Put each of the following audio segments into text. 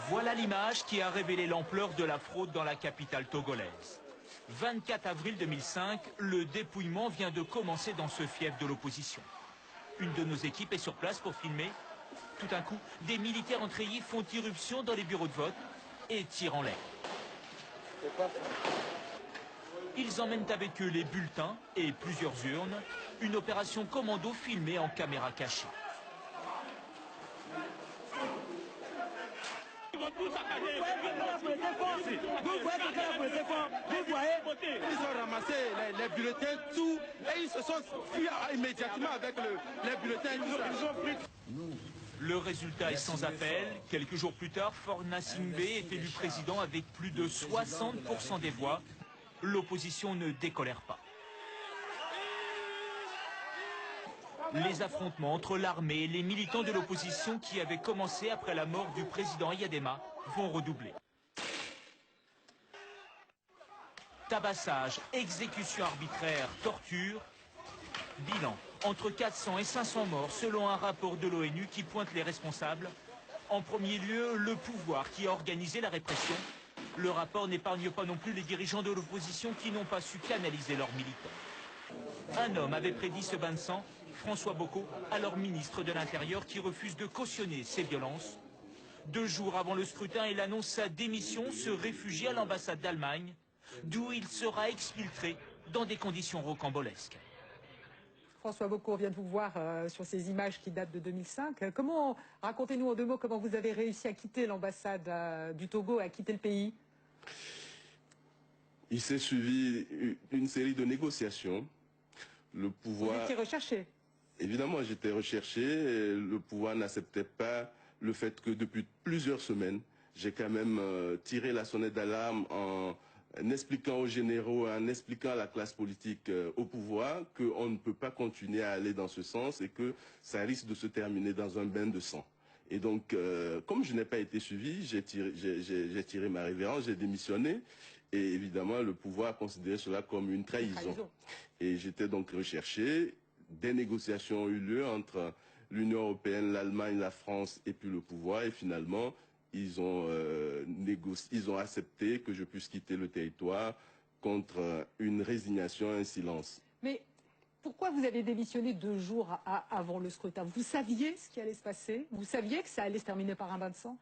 Voilà l'image qui a révélé l'ampleur de la fraude dans la capitale togolaise. 24 avril 2005, le dépouillement vient de commencer dans ce fief de l'opposition. Une de nos équipes est sur place pour filmer. Tout d'un coup, des militaires en treillis font irruption dans les bureaux de vote et tirent en l'air. Ils emmènent avec eux les bulletins et plusieurs urnes. Une opération commando filmée en caméra cachée. Ils ont ramassé les bulletins, tout, et ils se sont fuis immédiatement avec les bulletins. Ils ont pris. Le résultat est sans appel. Quelques jours plus tard, Forna Singbe est élu président avec plus de 60% des voix. L'opposition ne décolère pas. Les affrontements entre l'armée et les militants de l'opposition qui avaient commencé après la mort du président Eyadema vont redoubler. Tabassage, exécution arbitraire, torture. Bilan, entre 400 et 500 morts selon un rapport de l'ONU qui pointe les responsables. En premier lieu, le pouvoir qui a organisé la répression. Le rapport n'épargne pas non plus les dirigeants de l'opposition qui n'ont pas su canaliser leurs militants. Un homme avait prédit ce bain de sang, François Bocco, alors ministre de l'Intérieur, qui refuse de cautionner ces violences. 2 jours avant le scrutin, il annonce sa démission, se réfugie à l'ambassade d'Allemagne, d'où il sera exfiltré dans des conditions rocambolesques. François Bocco, on vient de vous voir sur ces images qui datent de 2005. Racontez-nous en 2 mots comment vous avez réussi à quitter l'ambassade du Togo, à quitter le pays. Il s'est suivi une série de négociations. Le pouvoir... Vous étiez recherché? Évidemment, j'étais recherché. Et le pouvoir n'acceptait pas le fait que depuis plusieurs semaines, j'ai quand même tiré la sonnette d'alarme en expliquant aux généraux, en expliquant à la classe politique au pouvoir qu'on ne peut pas continuer à aller dans ce sens et que ça risque de se terminer dans un bain de sang. Et donc, comme je n'ai pas été suivi, j'ai tiré ma révérence, j'ai démissionné. Et évidemment, le pouvoir a considéré cela comme une trahison. Et j'étais donc recherché. Des négociations ont eu lieu entre l'Union européenne, l'Allemagne, la France et puis le pouvoir. Et finalement, ils ont accepté que je puisse quitter le territoire contre une résignation, un silence. Mais pourquoi vous avez démissionné 2 jours avant le scrutin? Vous saviez ce qui allait se passer? Vous saviez que ça allait se terminer par un bain de sang?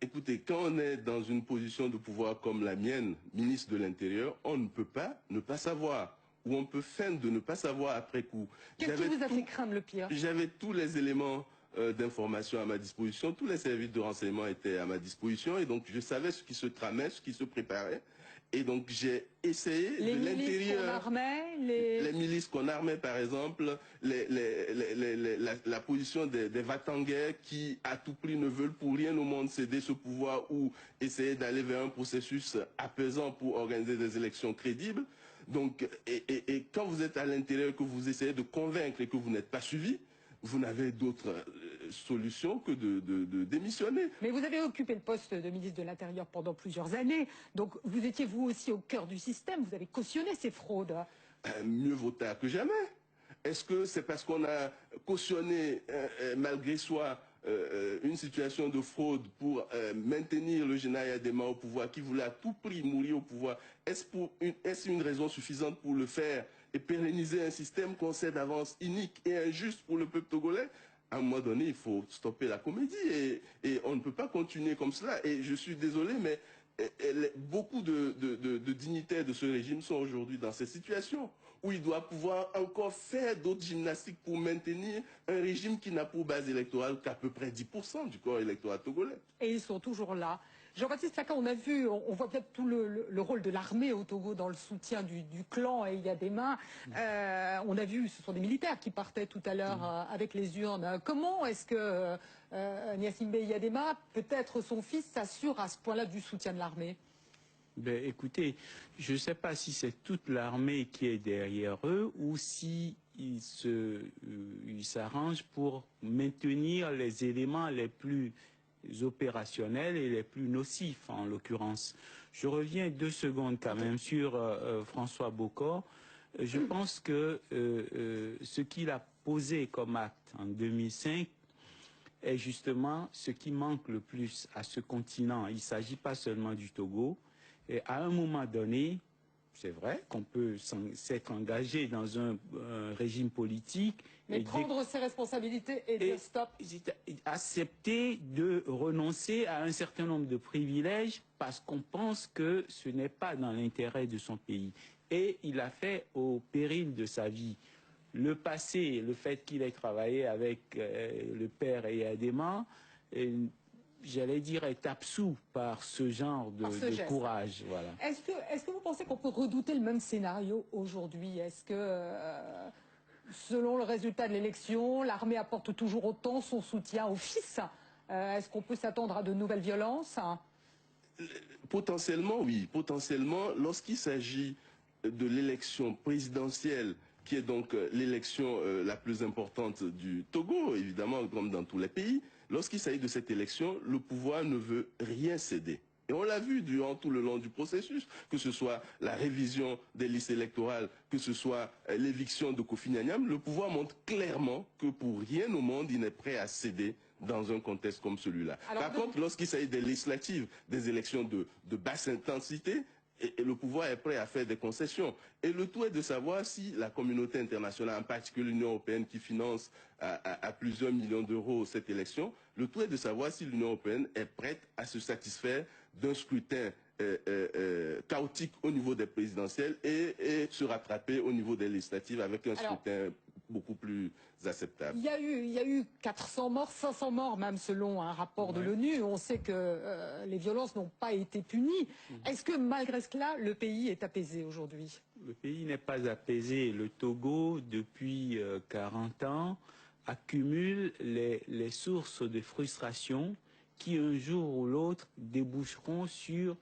Écoutez, quand on est dans une position de pouvoir comme la mienne, ministre de l'Intérieur, on ne peut pas ne pas savoir. Ou on peut feindre de ne pas savoir après coup. Qu'est-ce qui vous a fait craindre le pire? J'avais tous les éléments d'information à ma disposition, tous les services de renseignement étaient à ma disposition et donc je savais ce qui se tramait, ce qui se préparait. Et donc j'ai essayé de l'intérieur, les milices qu'on armait par exemple, la position des Vatangais qui à tout prix ne veulent pour rien au monde céder ce pouvoir ou essayer d'aller vers un processus apaisant pour organiser des élections crédibles. Donc, et quand vous êtes à l'intérieur, que vous essayez de convaincre et que vous n'êtes pas suivi, vous n'avez d'autre solution que de démissionner. Mais vous avez occupé le poste de ministre de l'Intérieur pendant plusieurs années. Donc vous étiez vous aussi au cœur du système. Vous avez cautionné ces fraudes. Mieux vaut tard que jamais. Est-ce que c'est parce qu'on a cautionné malgré soi une situation de fraude pour maintenir le général Eyadema au pouvoir, qui voulait à tout prix mourir au pouvoir? Est-ce une raison suffisante pour le faire et pérenniser un système qu'on sait d'avance inique et injuste pour le peuple togolais? À un moment donné, il faut stopper la comédie et on ne peut pas continuer comme cela. Et je suis désolé, mais beaucoup de dignitaires de ce régime sont aujourd'hui dans cette situation où il doit pouvoir encore faire d'autres gymnastiques pour maintenir un régime qui n'a pour base électorale qu'à peu près 10% du corps électoral togolais. Et ils sont toujours là. Jean-Baptiste Faka, on voit peut-être tout le rôle de l'armée au Togo dans le soutien du clan Eyadema. On a vu, ce sont des militaires qui partaient tout à l'heure avec les urnes. Comment est-ce que Gnassingbé Eyadema, peut-être son fils, s'assure à ce point-là du soutien de l'armée? Ben, écoutez, je ne sais pas si c'est toute l'armée qui est derrière eux ou si ils s'arrangent pour maintenir les éléments les plus opérationnels et les plus nocifs en l'occurrence. Je reviens 2 secondes quand même sur François Bocco. Je pense que ce qu'il a posé comme acte en 2005 est justement ce qui manque le plus à ce continent. Il ne s'agit pas seulement du Togo. Et à un moment donné, c'est vrai qu'on peut s'être engagé dans un régime politique. Mais prendre ses responsabilités et dire stop. Accepter de renoncer à un certain nombre de privilèges parce qu'on pense que ce n'est pas dans l'intérêt de son pays. Et il a fait au péril de sa vie. Le passé, le fait qu'il ait travaillé avec le père Eyadema, j'allais dire, est absous par ce genre de courage. Voilà. Est-ce que vous pensez qu'on peut redouter le même scénario aujourd'hui? Est-ce que, selon le résultat de l'élection, l'armée apporte toujours autant son soutien au fils? Est-ce qu'on peut s'attendre à de nouvelles violences? Potentiellement, oui. Potentiellement, lorsqu'il s'agit de l'élection présidentielle, qui est donc l'élection la plus importante du Togo, évidemment, comme dans tous les pays, lorsqu'il s'agit de cette élection, le pouvoir ne veut rien céder. Et on l'a vu durant tout le long du processus, que ce soit la révision des listes électorales, que ce soit l'éviction de Kofi Nianiam, le pouvoir montre clairement que pour rien au monde, il n'est prêt à céder dans un contexte comme celui-là. Par contre, lorsqu'il s'agit des législatives, des élections de basse intensité, et le pouvoir est prêt à faire des concessions. Et le tout est de savoir si la communauté internationale, en particulier l'Union européenne qui finance à plusieurs millions d'euros cette élection, le tout est de savoir si l'Union européenne est prête à se satisfaire d'un scrutin chaotique au niveau des présidentielles et se rattraper au niveau des législatives avec un scrutin beaucoup plus acceptable. Il y a eu 400 morts, 500 morts même selon un rapport de l'ONU. On sait que les violences n'ont pas été punies. Est-ce que malgré cela, le pays est apaisé aujourd'hui? Le pays n'est pas apaisé. Le Togo, depuis 40 ans, accumule les sources de frustration qui, un jour ou l'autre, déboucheront sur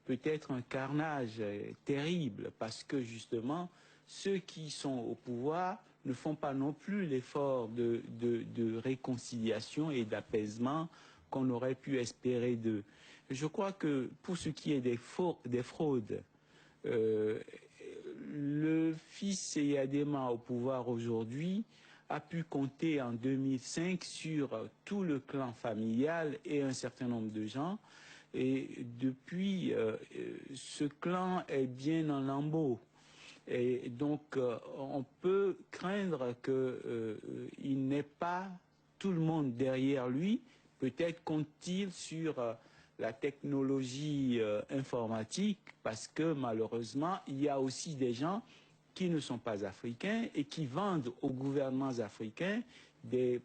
peut-être un carnage terrible, parce que justement, ceux qui sont au pouvoir ne font pas non plus l'effort de réconciliation et d'apaisement qu'on aurait pu espérer d'eux. Je crois que pour ce qui est des fraudes, le fils Eyadema au pouvoir aujourd'hui a pu compter en 2005 sur tout le clan familial et un certain nombre de gens. Et depuis, ce clan est bien en lambeaux. Et donc, on peut craindre qu'il n'ait pas tout le monde derrière lui. Peut-être compte-t-il sur la technologie informatique, parce que malheureusement, il y a aussi des gens qui ne sont pas africains et qui vendent aux gouvernements africains des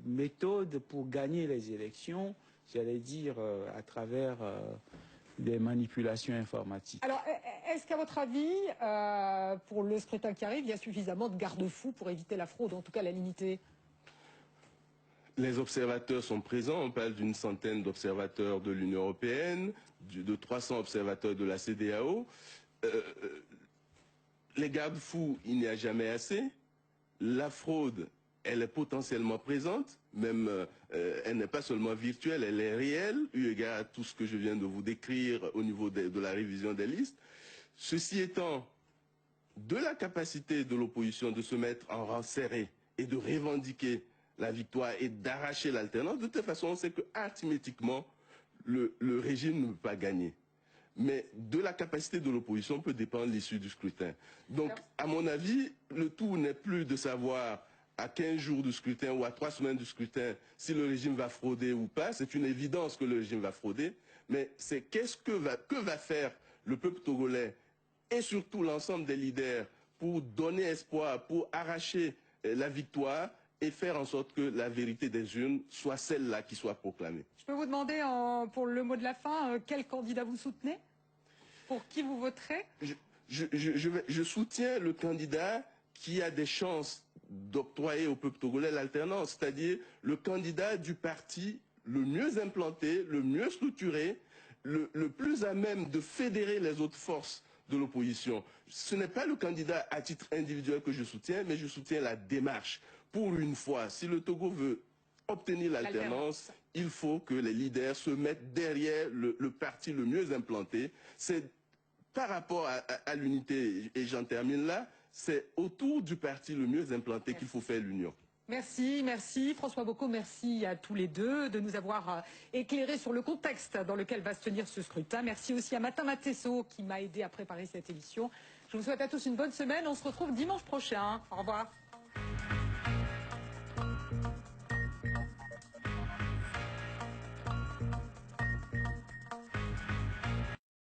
méthodes pour gagner les élections, j'allais dire, à travers des manipulations informatiques. Alors, est-ce qu'à votre avis, pour le scrutin qui arrive, il y a suffisamment de garde-fous pour éviter la fraude, en tout cas la limiter? Les observateurs sont présents, on parle d'une centaine d'observateurs de l'Union européenne, de 300 observateurs de la CEDEAO. Les garde-fous, il n'y a jamais assez. La fraude, elle est potentiellement présente, même elle n'est pas seulement virtuelle, elle est réelle, eu égard à tout ce que je viens de vous décrire au niveau de la révision des listes. Ceci étant, de la capacité de l'opposition de se mettre en rang serré et de revendiquer la victoire et d'arracher l'alternance, de toute façon, on sait que arithmétiquement, le régime ne peut pas gagner. Mais de la capacité de l'opposition peut dépendre l'issue du scrutin. Donc, à mon avis, le tout n'est plus de savoir à 15 jours du scrutin ou à 3 semaines du scrutin si le régime va frauder ou pas. C'est une évidence que le régime va frauder. Mais c'est que va faire le peuple togolais et surtout l'ensemble des leaders pour donner espoir, pour arracher la victoire et faire en sorte que la vérité des urnes soit celle-là qui soit proclamée. Je peux vous demander, pour le mot de la fin, quel candidat vous soutenez? Pour qui vous voterez? Je soutiens le candidat qui a des chances d'octroyer au peuple togolais l'alternance, c'est-à-dire le candidat du parti le mieux implanté, le mieux structuré, le plus à même de fédérer les autres forces de l'opposition. Ce n'est pas le candidat à titre individuel que je soutiens, mais je soutiens la démarche. Pour une fois, si le Togo veut obtenir l'alternance, il faut que les leaders se mettent derrière le parti le mieux implanté. C'est par rapport à l'unité, et j'en termine là, c'est autour du parti le mieux implanté qu'il faut faire l'union. Merci, merci François Bocco, merci à tous les deux de nous avoir éclairés sur le contexte dans lequel va se tenir ce scrutin. Merci aussi à Martin Matesso qui m'a aidé à préparer cette émission. Je vous souhaite à tous une bonne semaine. On se retrouve dimanche prochain. Au revoir.